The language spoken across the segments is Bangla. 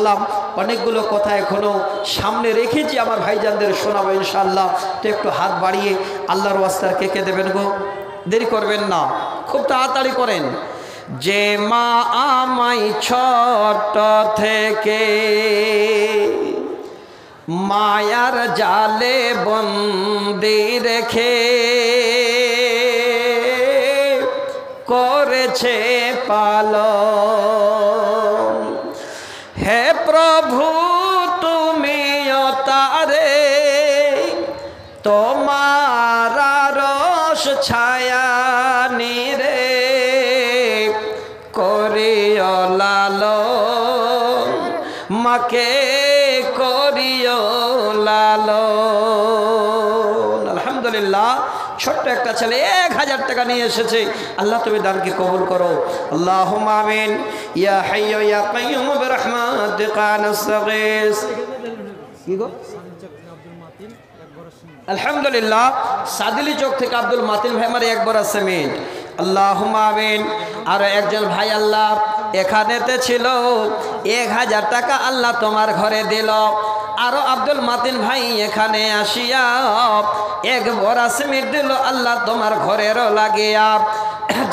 আসলাম, অনেকগুলো কথা এখনো সামনে রেখেছি আমার ভাইজানদের শোনাবো ইনশাআল্লাহ। তো একটু হাত বাড়িয়ে আল্লাহর ওয়াস্তার কে কে দেবেন গো, দেরি করবেন না, খুব তাড়াতাড়ি করেন। যে মা আমায় ছোট থেকে মায়ার জালে বন্দি রেখে করেছে পালন, হে প্রভু তুমিও তারে তোমার রস ছায়া নিরে করিও লালন, মাকে করিও লালন। আলহামদুলিল্লাহ, ছোট্ট একটা ছেলে 1000 টাকা নিয়ে এসেছে। আল্লাহ তুমি দানকে কবুল করো, আল্লাহুম্মা আমিন। ইয়া হাইয়্যু ইয়া কাইয়্যুম বিরহমাতিকা নাস্তাগীস। কি গো? আলহামদুলিল্লাহ, সাদিলি চোখ থেকে আব্দুল মাতিন ভাই আমার একবার সিমেন্ট। আল্লাহুম্মা আমিন। আর একজন ভাই আল্লাহ এখানেতে ছিল, 1000 টাকা আল্লাহ তোমার ঘরে দিল। আরো আব্দুল মাতিন ভাই এখানে আসিয়া এক বড়া সিমেন্ট দিল আল্লাহ তোমার ঘরেরও লাগিয়া।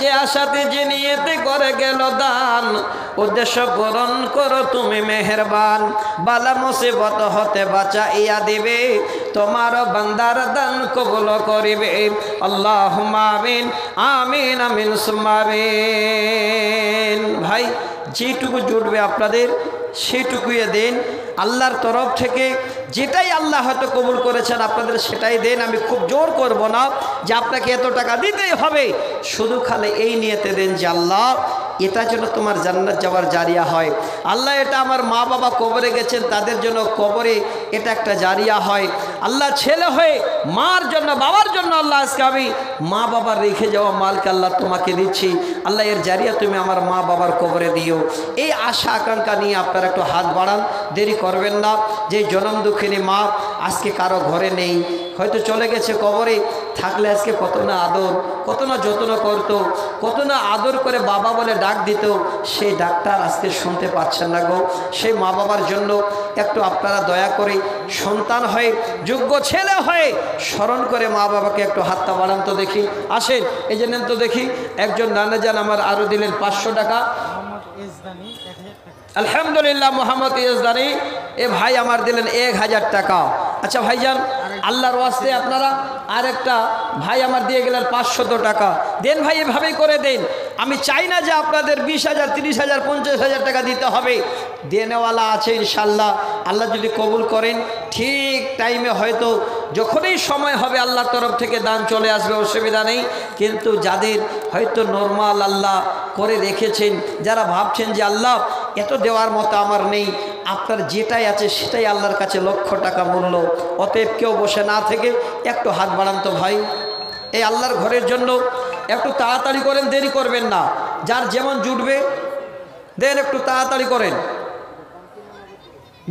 যে আশাতে যে নিয়েতে করে গেল দান, উদ্দেশ্য পূরণ করো তুমি মেহেরবান। বালা মুসিবত হতে বাঁচাইয়া দিবে, তোমার বান্দার দান কবুল করিবে। আল্লাহুম্মা আমিন আমিন আমিন সুম্মা আমিন। ভাই যেটুকু জুটবে আপনাদের সেটুকুই দেন আল্লাহর তরফ থেকে। যেটাই আল্লাহ হয়তো কবুল করেছেন আপনাদের সেটাই দেন। আমি খুব জোর করব না যে আপনাকে এত টাকা দিতেই হবে, শুধু খালি এই নিয়েতে দেন যে আল্লাহ এটা যেন তোমার জান্নাত যাওয়ার জারিয়া হয়। আল্লাহ এটা আমার মা বাবা কবরে গেছেন তাদের জন্য কবরে এটা একটা জারিয়া হয়। আল্লাহ ছেলে হয়ে মার জন্য বাবার জন্য আল্লাহ আজকে আমি মা বাবার রেখে যাওয়া মালকে আল্লাহ তোমাকে দিচ্ছি, আল্লাহ এর জারিয়া তুমি আমার মা বাবার কবরে দিও। এই আশা আকাঙ্ক্ষা নিয়ে আপনারা একটু হাত বাড়ান, দেরি করবেন না। যে জনম দুঃখিনী মা আজকে কারো ঘরে নেই, হয়তো চলে গেছে কবরে, থাকলে আজকে কত না আদর কত না যত্ন করতো, কত না আদর করে বাবা বলে ডাক দিত, সেই ডাকটা আজকে শুনতে পাচ্ছেন না গো। সেই মা বাবার জন্য একটু আপনারা দয়া করে সন্তান হয়ে যোগ্য ছেলে হয়ে স্মরণ করে মা বাবাকে একটু হাতটা বাড়ান তো দেখি। আসেন এই যে নেন তো দেখি। একজন নানা যান আমার আরও দিলেন 500 টাকা। আলহামদুলিল্লাহ, মোহাম্মদ ইয়েজদানি এ ভাই আমার দিলেন 1000 টাকা। আচ্ছা ভাইজান আল্লাহর ওয়াস্তে আপনারা আরেকটা ভাই আমার দিয়ে গেলেন 500 টাকা। দেন ভাই, এভাবেই করে দেন। আমি চাই না যে আপনাদের 20,000 30,000 50,000 টাকা দিতে হবে। দেনেওয়ালা আছে ইনশাল্লাহ, আল্লাহ যদি কবুল করেন ঠিক টাইমে হয়তো যখনই সময় হবে আল্লাহর তরফ থেকে দান চলে আসবে, অসুবিধা নেই। কিন্তু যাদের হয়তো নরমাল আল্লাহ করে রেখেছেন, যারা ভাবছেন যে আল্লাহ এত দেওয়ার মতো আমার নেই, আপনার যেটাই আছে সেটাই আল্লাহর কাছে লক্ষ টাকা মূল্য। অতএব কেউ বসে না থেকে একটু হাত বাড়ান তো ভাই, এই আল্লাহর ঘরের জন্য একটু তাড়াতাড়ি করেন, দেরি করবেন না। যার যেমন জুটবে দেন, একটু তাড়াতাড়ি করেন,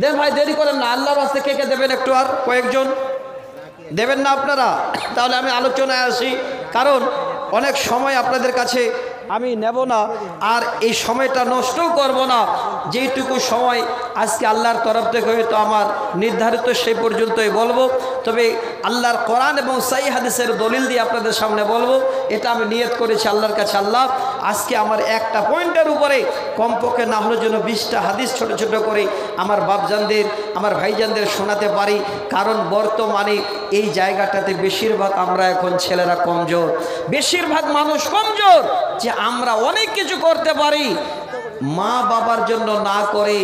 দেন ভাই, দেরি করেন না। আল্লাহর রাস্তে কে কে দেবেন একটু, আর কয়েকজন দেবেন না আপনারা? তাহলে আমি আলোচনায় আসি, কারণ অনেক সময় আপনাদের কাছে আমি নেব না, আর এই সময়টা নষ্টও করব না। যেইটুকু সময় আজকে আল্লাহর তরফ থেকে হয়তো আমার নির্ধারিত সেই পর্যন্তই বলবো, তবে আল্লাহর কোরআন এবং সহিহ হাদিসের দলিল দিয়ে আপনাদের সামনে বলবো। এটা আমি নিয়ত করেছি আল্লাহর কাছে, আল্লাহ আজকে আমার একটা পয়েন্টের উপরে কমপক্ষে না হলে যেন 20টা হাদিস ছোট ছোট করে আমার বাপজানদের আমার ভাইজানদের শোনাতে পারি। কারণ বর্তমানে এই জায়গাটাতে বেশিরভাগ আমরা এখন ছেলেরা কমজোর, বেশিরভাগ মানুষ কমজোর, যে আমরা অনেক কিছু করতে পারি, মা বাবার জন্য না করে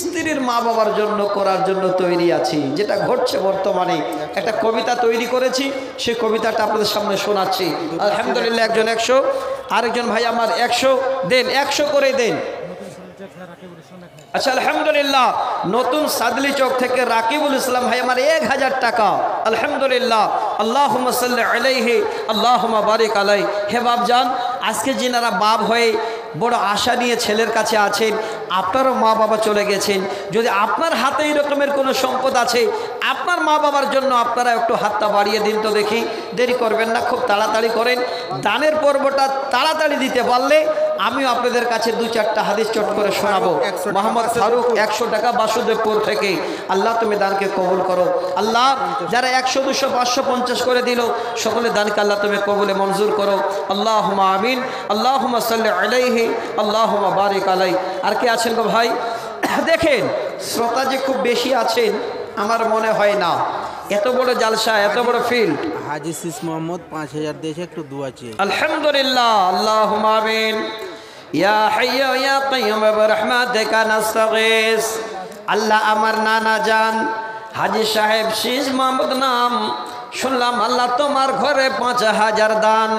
স্ত্রীর মা বাবার জন্য করার জন্য তৈরি আছি। যেটা ঘটছে বর্তমানে, একটা কবিতা তৈরি করেছি, সেই কবিতাটা আপনাদের সামনে শোনাচ্ছি। আলহামদুলিল্লাহ, একজন 100, আরেকজন ভাই আমার 100 দেন, 100 করে দেন। আচ্ছা আলহামদুলিল্লাহ, নতুন সাদলি চৌক থেকে রাকিবুল ইসলাম ভাই আমার 1000 টাকা। আলহামদুলিল্লাহ, আল্লাহুম্মা সাল্লি আলাইহি আল্লাহুম্মা বারিক আলাই। হে বাপজান, আজকে যিনারা বাপ হয়ে বড় আশা নিয়ে ছেলের কাছে আছেন, আপনারও মা বাবা চলে গেছেন, যদি আপনার হাতে এই রকমের কোনো সম্পদ আছে আপনার মা বাবার জন্য, আপনারা একটু হাতটা বাড়িয়ে দিন তো দেখি। দেরি করবেন না, খুব তাড়াতাড়ি করেন। দানের পর্বটা তাড়াতাড়ি দিতে পারলে আমিও আপনাদের কাছে 2-4টা হাদিস চট করে শোনাবো। মোহাম্মদ ফারুক 100 টাকা বাসুদেবপুর থেকে। আল্লাহ তুমি দানকে কবুল করো। আল্লাহ যারা 100, 200, 500, 50 করে দিল সকলে দানকে আল্লাহ তুমি কবুলে মঞ্জুর করো। আল্লাহুম্মা আমিন। আল্লাহুম্মা সাল্লি আলাইহি, আল্লাহুম্মা বারিক আলাই। আর কে আছেন গো ভাই? দেখেন শ্রোতা যে খুব বেশি আছেন আমার মনে হয় না। এত বড় জালসা, এত বড় ফিল্ড। হাজী সিস মোহাম্মদ 5000 দিয়েছে, একটু দোয়া চেয়ে। আলহামদুলিল্লাহ, আল্লাহুম্মা আমিন। ইয়া হাইয়্যু ইয়া কাইয়্যুম বিরহমাতিকা নাস্তাগীস। আল্লাহ আমার নানা জান হাজী সাহেব সিস মোহাম্মদ নাম শুনলাম, আল্লাহ তোমার ঘরে 5000 দান।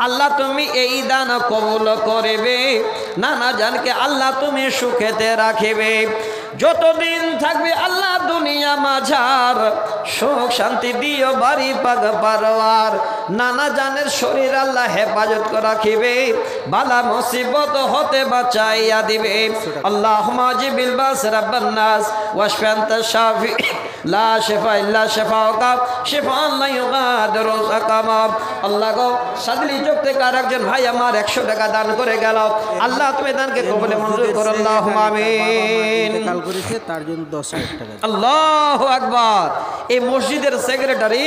আল্লাহ তুমি এই দান কবুল করবে। নানা জানকে আল্লাহ তুমি সুখেতে রাখিবে। যতদিন থাকবে আল্লাহ দুনিয়া মাঝার সুখ শান্তি দিও বাড়ি পাগ পারওয়ার। নানা জানের শরীর আল্লাহ হেফাজত করে রাখিবে। বালা মুসিবত হতে বাঁচাইয়া দিবে। আল্লাহুম্মা জিবিল বাস রাব্বান নাস ওয়াশফি আনতা শাফি লা শিফা ইল্লা শিফাউকা শিফাআন লা ইউগাদিরু সাকামা। আল্লাহ গো সাদলি চোখ থেকে আরেকজন ভাই আমার 100 টাকা দান করে গেল। আল্লাহ তুমি দানকে কবুলে মঞ্জুর করো। আল্লাহুম্মা আমিন। কাল করেছে তার জন্য 10,000 টাকা। আল্লাহু আকবার। এই মসজিদের সেক্রেটারি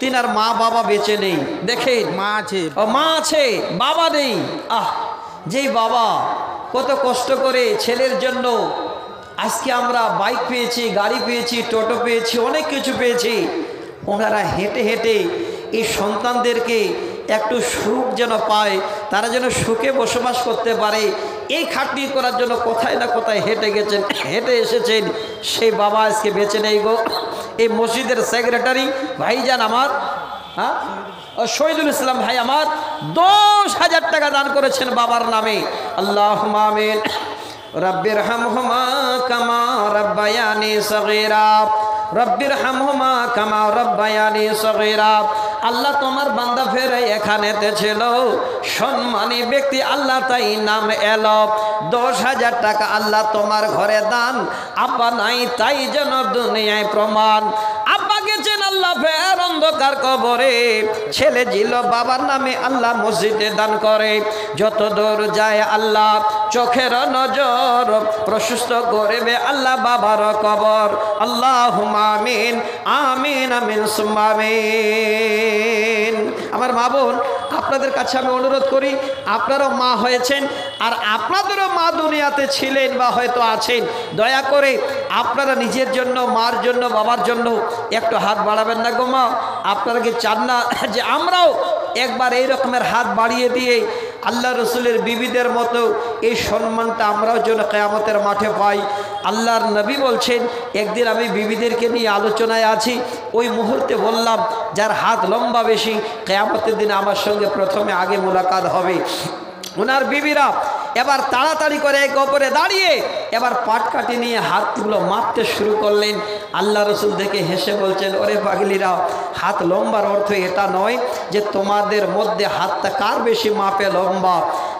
তিনার মা বাবা বেঁচে নেই। দেখেন মা আছে, মা আছে, বাবা নেই। যেই বাবা কত কষ্ট করে ছেলের জন্য আজকে আমরা বাইক পেয়েছি, গাড়ি পেয়েছি, টোটো পেয়েছি, অনেক কিছু পেয়েছি। ওনারা হেঁটে হেঁটে এই সন্তানদেরকে একটু সুখ যেন পায়, তারা যেন সুখে বসবাস করতে পারে, এই খাটনি করার জন্য কোথায় না কোথায় হেঁটে গেছেন, হেঁটে এসেছেন। সেই বাবা আজকে বেঁচে নেই গো। এই মসজিদের সেক্রেটারি ভাইজান আমার, শহীদুল ইসলাম ভাই আমার 10,000 টাকা দান করেছেন বাবার নামে। আল্লাহুম্মা আমিন। রব্বির হামহুমা কামা রাব্বায়ানি সগীরা। রব্বির হামহুমা কামা রাব্বায়ানি সগীরা। আল্লাহ তোমার বান্দা ফেরে এখানেতে ছিল সম্মানী ব্যক্তি, আল্লাহ তাই নাম এলো। 10,000 টাকা আল্লাহ তোমার ঘরে দান। আব্বা নাই তাই যেন দুনিয়ায় প্রমাণ। আব্বা গেছেন আল্লাহ ফের অন্ধকার কবরে। ছেলে ছিল বাবার নামে আল্লাহ মসজিদে দান করে। যত দূর যায় আল্লাহ চোখের নজর প্রশস্ত করবে আল্লাহ বাবার কবর। আল্লাহুম্মা আমিন, আমিন, আমিন সুম্মা আমিন। আমার মা বোন, আপনাদের কাছে আমি অনুরোধ করি, আপনারাও মা হয়েছেন আর আপনাদেরও মা দুনিয়াতে ছিলেন বা হয়তো আছেন। দয়া করে আপনারা নিজের জন্য, মার জন্য, বাবার জন্য একটু হাত বাড়াবেন না গো মা? আপনারা কি চান না যে আমরাও একবার এই রকমের হাত বাড়িয়ে দিয়ে আল্লাহ রসুলের বিবিদের মতো এই সম্মানটা আমরাও যেন কিয়ামতের মাঠে পাই? আল্লাহর নবী বলছেন, একদিন আমি বিবিদেরকে নিয়ে আলোচনায় আছি, ওই মুহূর্তে বললাম যার হাত লম্বা বেশি কিয়ামতের দিন আমার সঙ্গে প্রথমে আগে মোলাকাত হবে। ওনার বিবিরা এবার তাড়াতাড়ি করে এক অপরে দাঁড়িয়ে এবার পাটকাঠি নিয়ে হাতগুলো মাপতে শুরু করলেন। আল্লাহ রসুল দেখে হেসে বলছেন, ওরে পাগলিরা, হাত লম্বার অর্থ এটা নয় যে তোমাদের মধ্যে হাতটা কার বেশি মাপে লম্বা।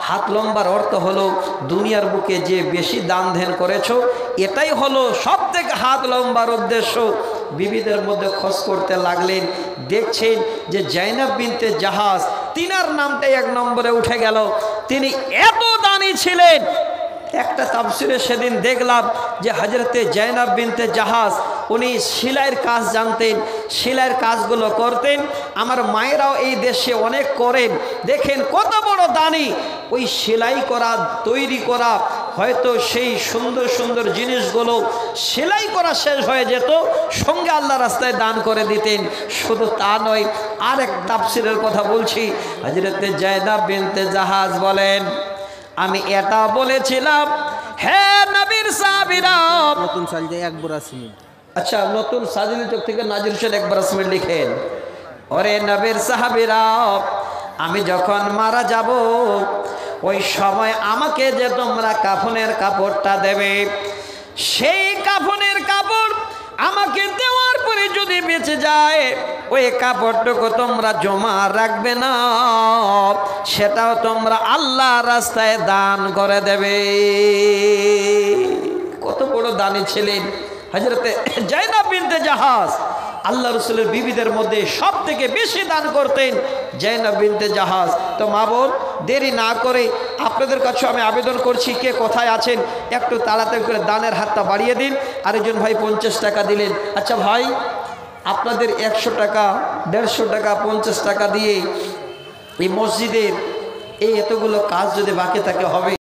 হাত লম্বার অর্থ হলো দুনিয়ার বুকে যে বেশি দান ধ্যান করেছো, এটাই হলো সব থেকে হাত লম্বার উদ্দেশ্য। বিবিদের মধ্যে খোঁজ করতে লাগলেন, দেখছেন যে জাইনাব বিনতে জাহাজ, তিনার নামটাই 1 নম্বরে উঠে গেল। তিনি এত দানি ছিলেন। একটা তাফসিরে সেদিন দেখলাম যে হযরতে জাইনাব বিনতে জাহাজ উনি সেলাইয়ের কাজ জানতেন, সেলাইয়ের কাজগুলো করতেন। আমার মায়েরাও এই দেশে অনেক করেন। দেখেন কত বড় দানি। ওই সেলাই করা, তৈরি করা, হয়তো সেই সুন্দর সুন্দর জিনিসগুলো সেলাই করা শেষ হয়ে যেত, সঙ্গে আল্লাহ রাস্তায় দান করে দিতেন। শুধু তা নয়, আর এক তাফসিরের কথা বলছি। হযরতে জাইনাব বিনতে জাহাজ বলেন, আমি এটা বলেছিলাম, হে নবীর সাহাবীরা, নতুন সাল যে 1 বরাস মিনিট। আচ্ছা, নতুন সাজিল চোখ থেকে নাজির হোসেন 1 বরাস মিনিট লিখেন। ওরে নবীর সাহাবীরা, আমি যখন মারা যাব ওই সময় আমাকে যে তোমরা কাফনের কাপড়টা দেবে, সেই কাফনের কাপড় আমাকে দেওয়ার পরে যদি বেঁচে যায়, ওই কাপড়টুকু তোমরা জমা রাখবে না, সেটাও তোমরা আল্লাহ রাস্তায় দান করে দেবে। কত বড় দানি ছিলেন হযরতে জাইনাব বিনতে জাহাজ। আল্লাহ রসুলের বিবিদের মধ্যে সব থেকে বেশি দান করতেন জাইনাব বিনতে জাহাজ। তো মা বোন, দেরি না করে আপনাদের কাছে আমি আবেদন করছি, কে কোথায় আছেন একটু তাড়াতাড়ি করে দানের হাতটা বাড়িয়ে দিন। আরেকজন ভাই 50 টাকা দিলেন। আচ্ছা ভাই, আপনাদের 100 টাকা, 150 টাকা, 50 টাকা দিয়ে এই মসজিদের এই এতগুলো কাজ যদি বাকি থাকে হবে?